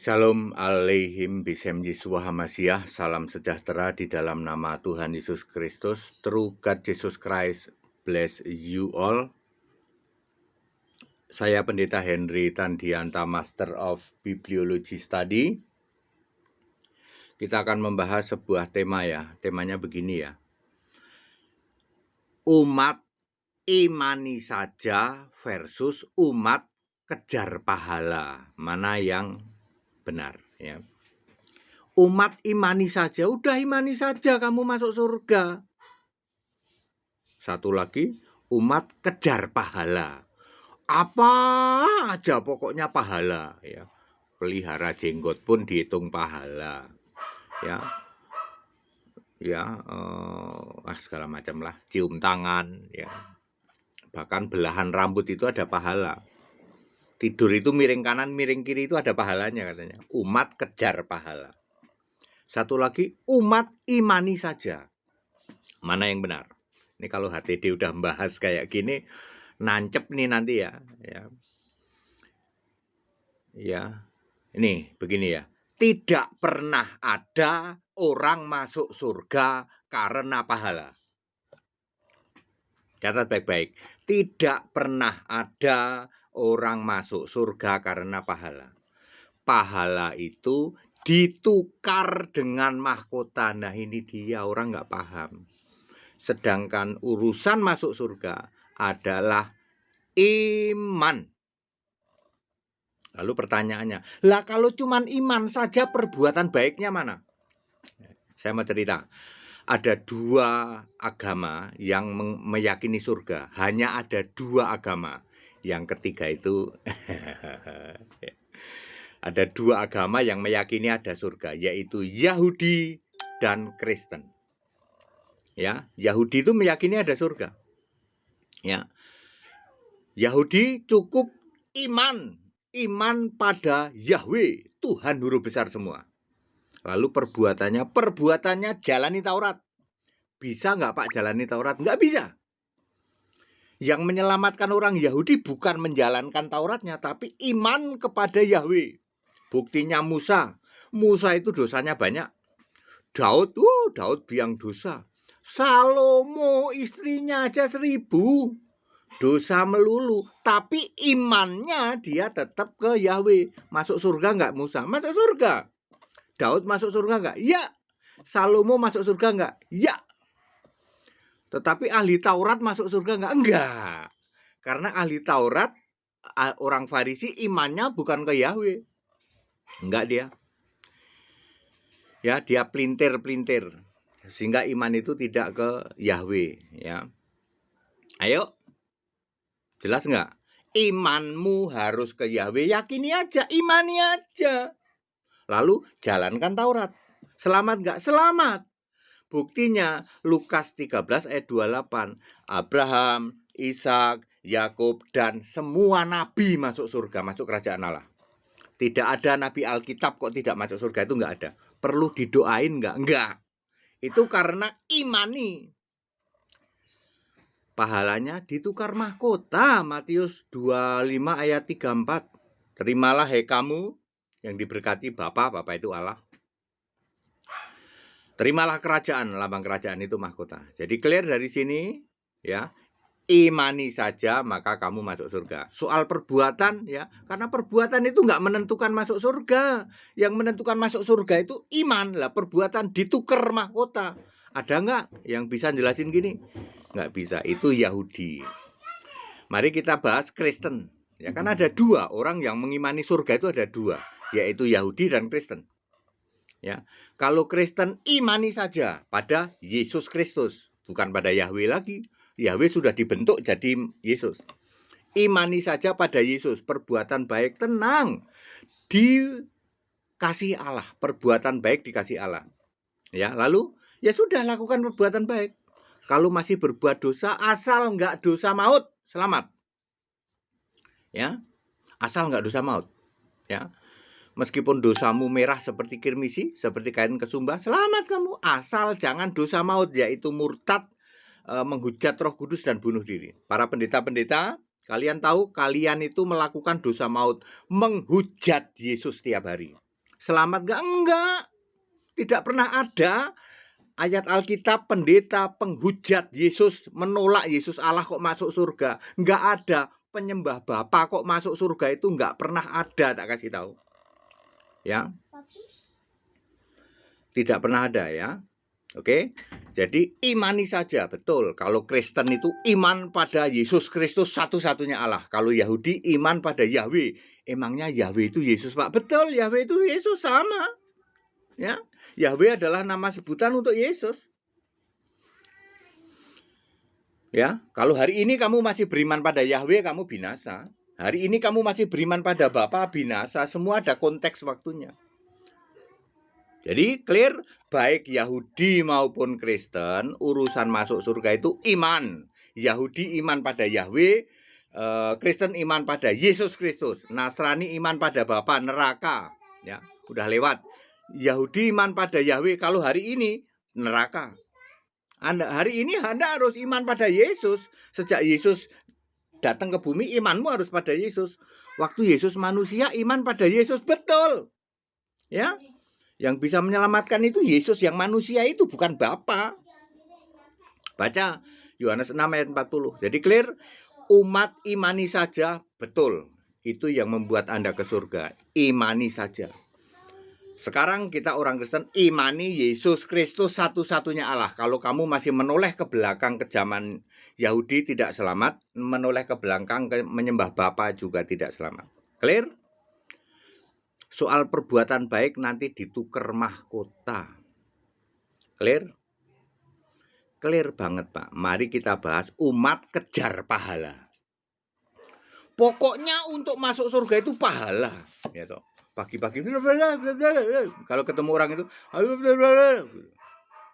Shalom alaihim bisem Yeshua HaMashiach. Salam sejahtera di dalam nama Tuhan Yesus Kristus. True God Jesus Christ bless you all. Saya Pendeta Henry Tandianta, Master of Bibliology Study. Kita akan membahas sebuah tema ya. Temanya begini ya. Umat imani saja versus umat kejar pahala. Mana yang benar ya. Umat imani saja, udah imani saja kamu masuk surga. Satu lagi, umat kejar pahala. Apa aja pokoknya pahala ya. Pelihara jenggot pun dihitung pahala. Ya. Segala macam lah, cium tangan ya. Bahkan belahan rambut itu ada pahala. Tidur itu miring kanan, miring kiri itu ada pahalanya katanya. Umat kejar pahala. Satu lagi, umat imani saja. Mana yang benar? Ini kalau HTD udah membahas kayak gini, nancep nih nanti ya. Ini begini ya. Tidak pernah ada orang masuk surga karena pahala. Catat baik-baik. Tidak pernah ada orang masuk surga karena pahala. Pahala itu ditukar dengan mahkota. Nah ini dia, orang nggak paham. Sedangkan urusan masuk surga adalah iman. Lalu pertanyaannya, lah kalau cuman iman saja perbuatan baiknya mana? Saya mau cerita. Ada dua agama yang meyakini surga. Hanya ada dua agama. Yang ketiga itu ada dua agama yang meyakini ada surga, yaitu Yahudi dan Kristen. Ya, Yahudi itu meyakini ada surga. Ya. Yahudi cukup iman pada Yahweh, Tuhan huruf besar semua. Lalu perbuatannya jalani Taurat. Bisa nggak Pak jalani Taurat? Nggak bisa. Yang menyelamatkan orang Yahudi bukan menjalankan Tauratnya, tapi iman kepada Yahweh. Buktinya Musa. Musa itu dosanya banyak. Daud biang dosa. Salomo istrinya aja 1000. Dosa melulu. Tapi imannya dia tetap ke Yahweh. Masuk surga nggak Musa? Masuk surga. Daud masuk surga nggak? Ya. Salomo masuk surga nggak? Ya. Tetapi ahli Taurat masuk surga nggak? Enggak. Karena ahli Taurat, orang Farisi imannya bukan ke Yahweh. Enggak dia. Ya, dia pelintir. Sehingga iman itu tidak ke Yahweh, ya. Ayo. Jelas enggak? Imanmu harus ke Yahweh, yakini aja, imani aja. Lalu jalankan Taurat. Selamat enggak? Selamat. Buktinya Lukas 13 ayat 28. Abraham, Ishak, Yakub dan semua nabi masuk surga, masuk kerajaan Allah. Tidak ada nabi Alkitab kok tidak masuk surga, itu enggak ada. Perlu didoain enggak? Enggak. Itu karena imani. Pahalanya ditukar mahkota. Matius 25 ayat 34. Terimalah hai kamu yang diberkati Bapa itu Allah. Terimalah kerajaan, lambang kerajaan itu mahkota. Jadi clear dari sini ya. Imani saja maka kamu masuk surga. Soal perbuatan ya, karena perbuatan itu enggak menentukan masuk surga. Yang menentukan masuk surga itu iman. Lah perbuatan ditukar mahkota. Ada enggak yang bisa jelasin gini? Enggak bisa, itu Yahudi. Mari kita bahas Kristen. Ya kan ada dua orang yang mengimani surga, itu ada dua, yaitu Yahudi dan Kristen. Ya, kalau Kristen imani saja pada Yesus Kristus, bukan pada Yahweh lagi. Yahweh sudah dibentuk jadi Yesus. Imani saja pada Yesus, perbuatan baik tenang dikasih Allah, perbuatan baik dikasih Allah. Ya, lalu ya sudah lakukan perbuatan baik. Kalau masih berbuat dosa, asal enggak dosa maut, selamat. Ya, asal enggak dosa maut. Ya, meskipun dosamu merah seperti kirmisi, seperti kain kesumba, selamat kamu. Asal jangan dosa maut, yaitu murtad, menghujat Roh Kudus dan bunuh diri. Para pendeta-pendeta, kalian tahu kalian itu melakukan dosa maut, menghujat Yesus tiap hari. selamat nggak? Enggak. Tidak pernah ada ayat Alkitab pendeta penghujat Yesus menolak Yesus Allah kok masuk surga. Enggak ada. Penyembah Bapa kok masuk surga itu enggak pernah ada, tak kasih tahu. Ya. Tidak pernah ada ya. Oke. Jadi imani saja, betul. Kalau Kristen itu iman pada Yesus Kristus satu-satunya Allah. Kalau Yahudi iman pada Yahweh. Emangnya Yahweh itu Yesus, Pak? Betul, Yahweh itu Yesus, sama. Ya. Yahweh adalah nama sebutan untuk Yesus. Ya, kalau hari ini kamu masih beriman pada Yahweh, kamu binasa. Hari ini kamu masih beriman pada Bapa, binasa. Semua ada konteks waktunya. Jadi clear, baik Yahudi maupun Kristen, urusan masuk surga itu iman. Yahudi iman pada Yahweh, Kristen iman pada Yesus Kristus, Nasrani iman pada Bapa, neraka. Ya, udah lewat. Yahudi iman pada Yahweh, kalau hari ini neraka. Hari ini Anda harus iman pada Yesus. Sejak Yesus datang ke bumi, imanmu harus pada Yesus. Waktu Yesus manusia, iman pada Yesus, betul. Ya, yang bisa menyelamatkan itu Yesus yang manusia itu, bukan Bapa. Baca Yohanes 6 ayat 40. Jadi clear, umat imani saja, betul. Itu yang membuat Anda ke surga. Imani saja. Sekarang kita orang Kristen imani Yesus Kristus satu-satunya Allah. Kalau kamu masih menoleh ke belakang ke zaman Yahudi, tidak selamat. Menoleh ke belakang menyembah Bapa juga tidak selamat. Clear? Soal perbuatan baik nanti ditukar mahkota. Clear? Clear banget, Pak. Mari kita bahas umat kejar pahala. Pokoknya untuk masuk surga itu pahala. Ya toh. Pagi-pagi kalau ketemu orang itu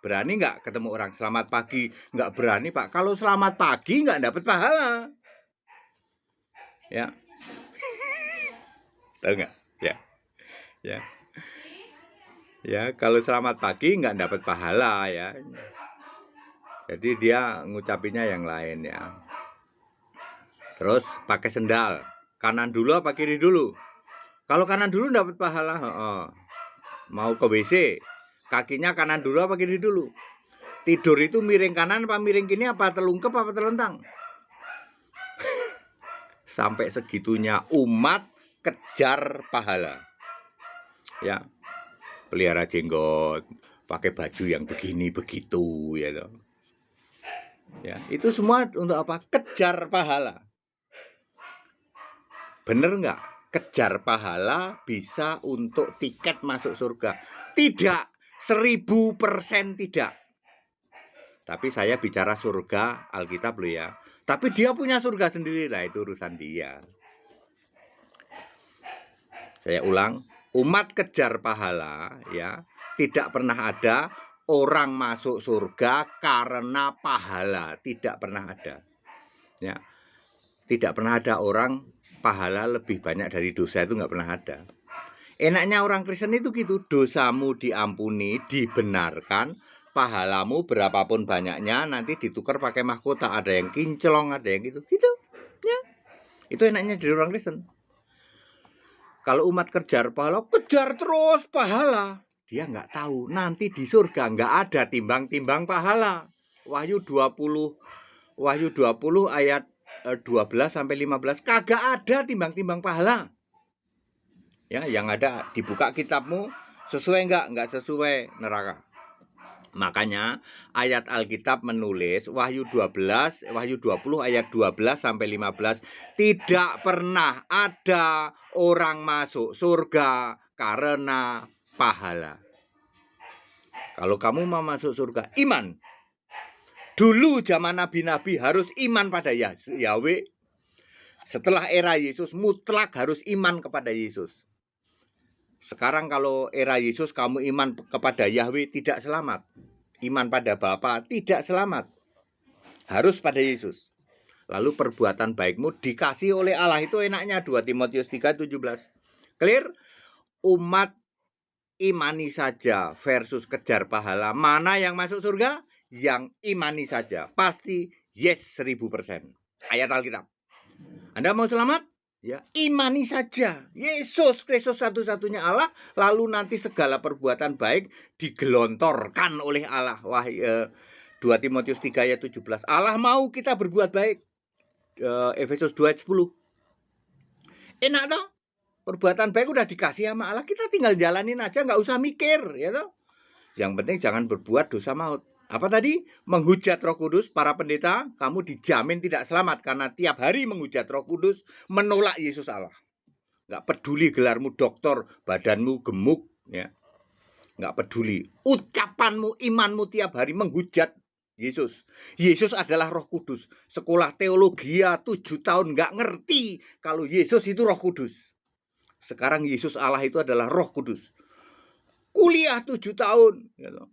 berani nggak ketemu orang selamat pagi? Nggak berani, Pak. Kalau selamat pagi nggak dapat pahala. Ya. Tahu nggak? Ya. Ya. Ya, kalau selamat pagi nggak dapat pahala ya. Jadi dia ngucapinnya yang lain ya. Terus pakai sendal. Kanan dulu apa kiri dulu? Kalau kanan dulu dapat pahala. Mau ke WC, kakinya kanan dulu apa kiri dulu? Tidur itu miring kanan apa miring kiri, apa telungkep apa telentang? Sampai segitunya umat kejar pahala. Ya. Pelihara jenggot, pakai baju yang begini begitu ya toh. Ya, itu semua untuk apa? Kejar pahala. Bener nggak? Kejar pahala bisa untuk tiket masuk surga? Tidak, 1000% tidak. Tapi saya bicara surga Alkitab loh ya. Tapi dia punya surga sendiri lah, itu urusan dia. Saya ulang, umat kejar pahala ya, tidak pernah ada orang masuk surga karena pahala, tidak pernah ada. Ya. Tidak pernah ada orang pahala lebih banyak dari dosa, itu nggak pernah ada. Enaknya orang Kristen itu gitu, dosamu diampuni, dibenarkan, pahalamu berapapun banyaknya nanti ditukar pakai mahkota, ada yang kinclong, ada yang gitu, ya. Itu enaknya dari orang Kristen. Kalau umat kejar pahala, kejar terus pahala. Dia nggak tahu nanti di surga nggak ada timbang-timbang pahala. Wahyu 20 ayat 12 sampai 15 kagak ada timbang-timbang pahala. Ya, yang ada dibuka kitabmu, sesuai enggak sesuai, neraka. Makanya ayat Alkitab menulis Wahyu 20 ayat 12 sampai 15, tidak pernah ada orang masuk surga karena pahala. Kalau kamu mau masuk surga, iman. Dulu zaman nabi-nabi harus iman pada Yahweh. Setelah era Yesus mutlak harus iman kepada Yesus. Sekarang kalau era Yesus kamu iman kepada Yahweh, tidak selamat. Iman pada Bapa tidak selamat. Harus pada Yesus. Lalu perbuatan baikmu dikasih oleh Allah, itu enaknya 2 Timotius 3:17. Clear? Umat imani saja versus kejar pahala. Mana yang masuk surga? Yang imani saja. Pasti yes 1000%. Ayat Alkitab. Anda mau selamat? Ya, imani saja. Yesus Kristus satu-satunya Allah, lalu nanti segala perbuatan baik digelontorkan oleh Allah. 2 Timotius 3 ayat 17. Allah mau kita berbuat baik. Efesus 2 ayat 10. Enak toh? Perbuatan baik udah dikasih sama Allah, kita tinggal jalanin aja, nggak usah mikir, ya toh. Yang penting jangan berbuat dosa maut. Apa tadi? Menghujat Roh Kudus. Para pendeta, kamu dijamin tidak selamat karena tiap hari menghujat Roh Kudus, menolak Yesus Allah. Nggak peduli gelarmu doktor, badanmu gemuk, ya. Nggak peduli. Ucapanmu, imanmu tiap hari menghujat Yesus. Yesus adalah Roh Kudus. Sekolah teologi 7 tahun nggak ngerti kalau Yesus itu Roh Kudus. Sekarang Yesus Allah itu adalah Roh Kudus. Kuliah 7 tahun. Gitu.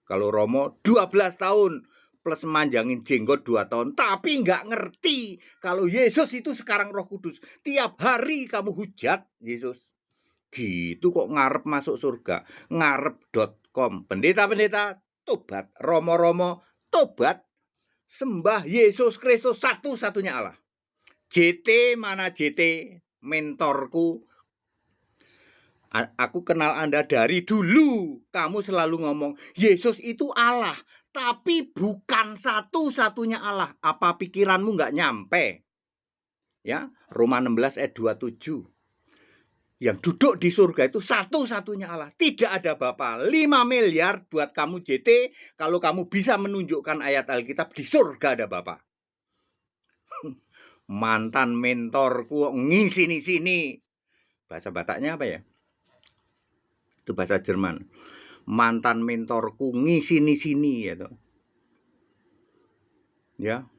Kalau Romo 12 tahun plus manjangin jenggot 2 tahun. Tapi nggak ngerti kalau Yesus itu sekarang Roh Kudus. Tiap hari kamu hujat Yesus. Gitu kok ngarep masuk surga. Ngarep.com. Pendeta-pendeta tobat. Romo-romo tobat. Sembah Yesus Kristus satu-satunya Allah. JT mana JT? Mentorku. Aku kenal Anda dari dulu. Kamu selalu ngomong, Yesus itu Allah. Tapi bukan satu-satunya Allah. Apa pikiranmu nggak nyampe? Ya, Roma 16 ayat 27. Yang duduk di surga itu satu-satunya Allah. Tidak ada Bapa. 5 miliar buat kamu JT. Kalau kamu bisa menunjukkan ayat Alkitab, di surga ada Bapa. Mantan mentorku ngisi-sini. Bahasa Bataknya apa ya? Itu bahasa Jerman. Mantan mentorku ngisi-sini ya toh. Ya.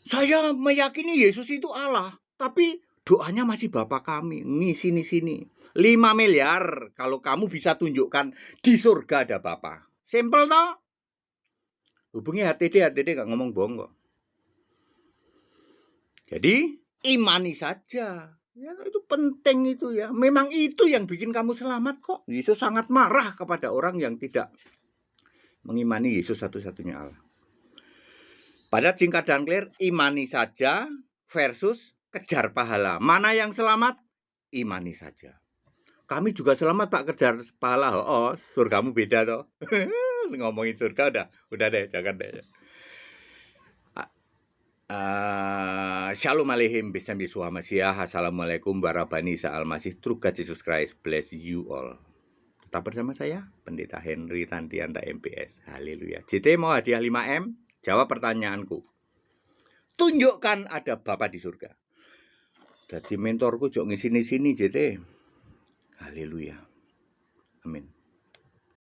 Saya meyakini Yesus itu Allah, tapi doanya masih Bapa kami, ngisi-sini. 5 miliar kalau kamu bisa tunjukkan di surga ada Bapa. Simple toh? Hubungi HTD gak ngomong bohong kok. Jadi imani saja. Ya, itu penting itu ya. Memang itu yang bikin kamu selamat kok. Yesus sangat marah kepada orang yang tidak mengimani Yesus satu-satunya Allah. Pada singkat dan clear, imani saja versus kejar pahala. Mana yang selamat? Imani saja. Kami juga selamat Pak, kejar pahala. Oh, surgamu beda toh. Ngomongin surga udah deh, jangan deh. Shalom Aleichem, Bismillah Yeshua Mashiach, Assalamualaikum warahmatullahi wabarakatuh. True God Jesus Christ bless you all. Tetap bersama saya, Pendeta Henry Tandianta MPS. Haleluya. JT mau hadiah 5M? Jawab pertanyaanku. Tunjukkan ada Bapa di surga. Jadi mentorku jok ngisini-sini JT. Haleluya. Amin.